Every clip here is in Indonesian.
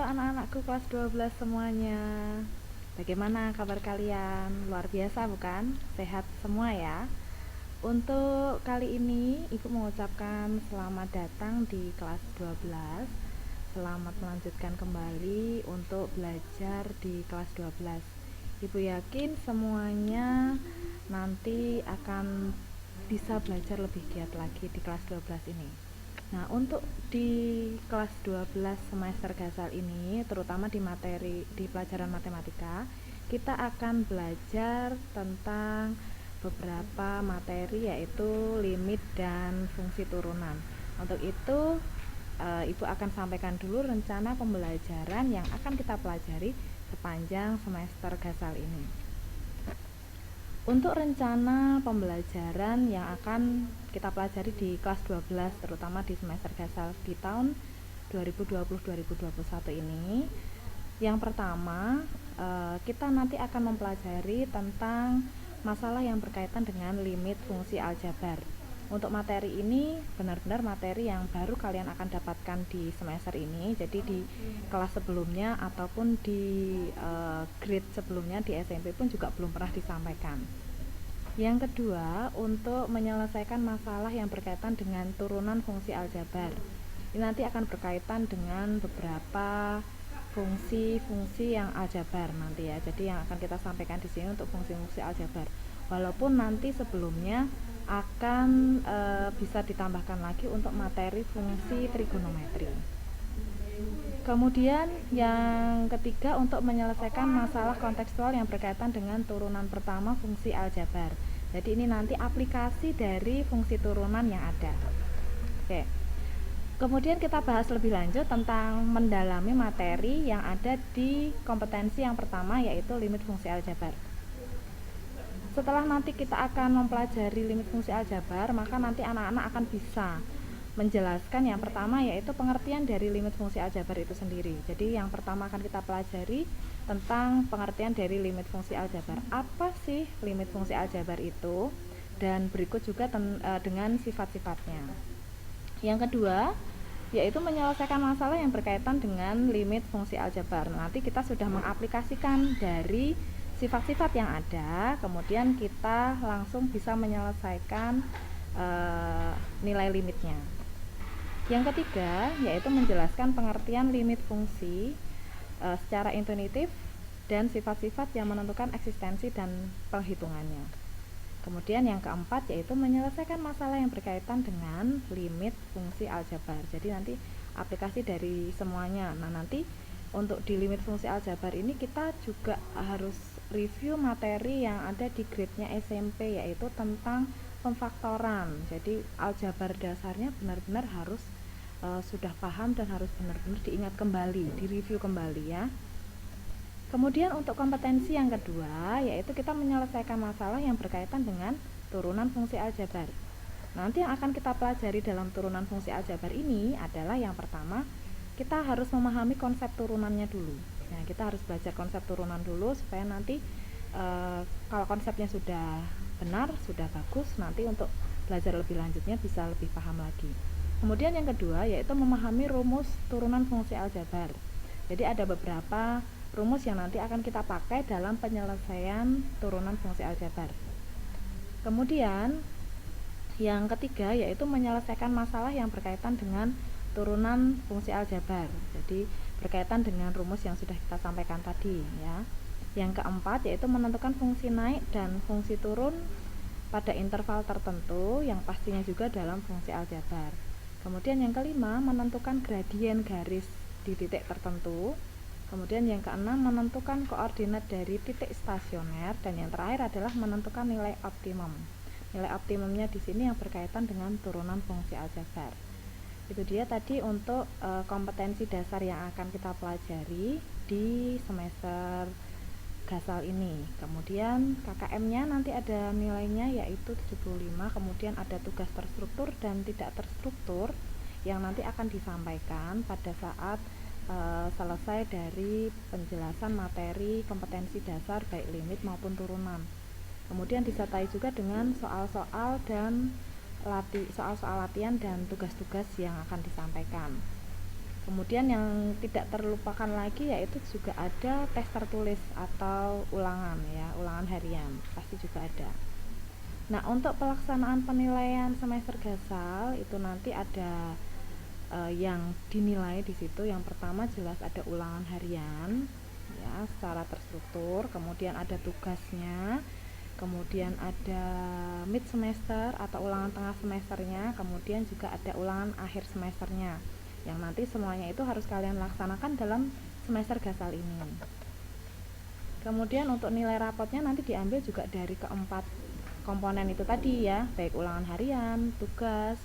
anak-anakku kelas 12 semuanya. Bagaimana kabar kalian? Luar biasa bukan? Sehat semua ya. Untuk kali ini Ibu mengucapkan selamat datang di kelas 12. Selamat melanjutkan kembali untuk belajar di kelas 12. Ibu yakin semuanya nanti akan bisa belajar lebih giat lagi di kelas 12 ini. Nah, untuk di kelas 12 semester Gasal ini, terutama di pelajaran matematika, kita akan belajar tentang beberapa materi yaitu limit dan fungsi turunan. Untuk itu, Ibu akan sampaikan dulu rencana pembelajaran yang akan kita pelajari sepanjang semester Gasal ini. Untuk rencana pembelajaran yang akan kita pelajari di kelas 12 terutama di semester Gasal di tahun 2020-2021 ini, yang pertama kita nanti akan mempelajari tentang masalah yang berkaitan dengan limit fungsi aljabar. Untuk materi ini benar-benar materi yang baru kalian akan dapatkan di semester ini. Jadi di kelas sebelumnya ataupun di grade sebelumnya di SMP pun juga belum pernah disampaikan. Yang kedua, untuk menyelesaikan masalah yang berkaitan dengan turunan fungsi aljabar. Ini nanti akan berkaitan dengan beberapa fungsi-fungsi yang aljabar nanti ya. Jadi yang akan kita sampaikan di sini untuk fungsi-fungsi aljabar. Walaupun nanti sebelumnya akan bisa ditambahkan lagi untuk materi fungsi trigonometri. Kemudian yang ketiga, untuk menyelesaikan masalah kontekstual yang berkaitan dengan turunan pertama fungsi aljabar. Jadi ini nanti aplikasi dari fungsi turunan yang ada. Oke. Kemudian kita bahas lebih lanjut tentang mendalami materi yang ada di kompetensi yang pertama, yaitu limit fungsi aljabar. Setelah nanti kita akan mempelajari limit fungsi aljabar, maka nanti anak-anak akan bisa menjelaskan yang pertama, yaitu pengertian dari limit fungsi aljabar itu sendiri. Jadi yang pertama akan kita pelajari tentang pengertian dari limit fungsi aljabar. Apa sih limit fungsi aljabar itu? Dan berikut juga dengan sifat-sifatnya. Yang kedua, yaitu menyelesaikan masalah yang berkaitan dengan limit fungsi aljabar. Nanti kita sudah mengaplikasikan dari sifat-sifat yang ada, kemudian kita langsung bisa menyelesaikan nilai limitnya. Yang ketiga, yaitu menjelaskan pengertian limit fungsi secara intuitif dan sifat-sifat yang menentukan eksistensi dan perhitungannya. Kemudian yang keempat, yaitu menyelesaikan masalah yang berkaitan dengan limit fungsi aljabar. Jadi nanti aplikasi dari semuanya. Nah, nanti untuk di limit fungsi aljabar ini kita juga harus review materi yang ada di grade-nya SMP, yaitu tentang pemfaktoran. Jadi aljabar dasarnya benar-benar harus sudah paham dan harus benar-benar diingat kembali, direview kembali ya. Kemudian untuk kompetensi yang kedua, yaitu kita menyelesaikan masalah yang berkaitan dengan turunan fungsi aljabar. Nanti yang akan kita pelajari dalam turunan fungsi aljabar ini adalah yang pertama, kita harus memahami konsep turunannya dulu. Nah, kita harus belajar konsep turunan dulu supaya nanti kalau konsepnya sudah benar, sudah bagus, nanti untuk belajar lebih lanjutnya bisa lebih paham lagi. Kemudian yang kedua, yaitu memahami rumus turunan fungsi aljabar. Jadi ada beberapa rumus yang nanti akan kita pakai dalam penyelesaian turunan fungsi aljabar. Kemudian yang ketiga, yaitu menyelesaikan masalah yang berkaitan dengan turunan fungsi aljabar. Jadi berkaitan dengan rumus yang sudah kita sampaikan tadi ya. Yang keempat, yaitu menentukan fungsi naik dan fungsi turun pada interval tertentu yang pastinya juga dalam fungsi aljabar. Kemudian yang kelima, menentukan gradien garis di titik tertentu. Kemudian yang keenam, menentukan koordinat dari titik stasioner, dan yang terakhir adalah menentukan nilai optimum. Nilai optimumnya di sini yang berkaitan dengan turunan fungsi aljabar. Itu dia tadi untuk kompetensi dasar yang akan kita pelajari di semester Gasal ini. Kemudian KKM-nya nanti ada nilainya yaitu 75, kemudian ada tugas terstruktur dan tidak terstruktur yang nanti akan disampaikan pada saat selesai dari penjelasan materi kompetensi dasar baik limit maupun turunan. Kemudian disertai juga dengan soal-soal dan soal-soal latihan dan tugas-tugas yang akan disampaikan. Kemudian yang tidak terlupakan lagi yaitu juga ada tes tertulis atau ulangan ya, ulangan harian pasti juga ada. Nah, untuk pelaksanaan penilaian semester gasal itu nanti ada yang dinilai di situ. Yang pertama jelas ada ulangan harian ya secara terstruktur, kemudian ada tugasnya, kemudian ada mid semester atau ulangan tengah semesternya, kemudian juga ada ulangan akhir semesternya yang nanti semuanya itu harus kalian laksanakan dalam semester gasal ini. Kemudian untuk nilai rapotnya nanti diambil juga dari keempat komponen itu tadi ya, baik ulangan harian, tugas,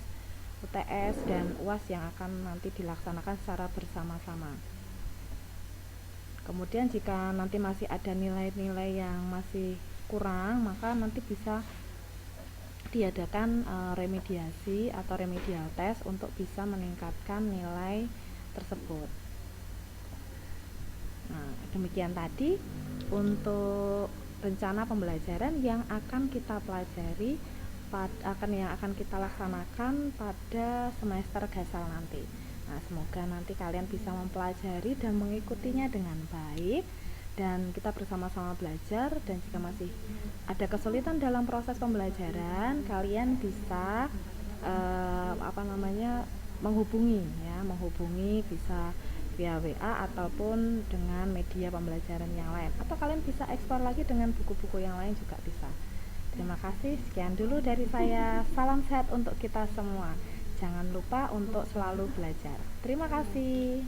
UTS, dan UAS yang akan nanti dilaksanakan secara bersama-sama. Kemudian jika nanti masih ada nilai-nilai yang masih kurang, maka nanti bisa diadakan remediasi atau remedial test untuk bisa meningkatkan nilai tersebut. Nah, demikian tadi untuk rencana pembelajaran yang akan kita pelajari yang akan kita laksanakan pada semester gasal nanti. Nah, semoga nanti kalian bisa mempelajari dan mengikutinya dengan baik dan kita bersama-sama belajar. Dan jika masih ada kesulitan dalam proses pembelajaran, kalian bisa menghubungi bisa via WA ataupun dengan media pembelajaran yang lain, atau kalian bisa eksplor lagi dengan buku-buku yang lain juga bisa. Terima kasih, sekian dulu dari saya. Salam sehat untuk kita semua. Jangan lupa untuk selalu belajar. Terima kasih.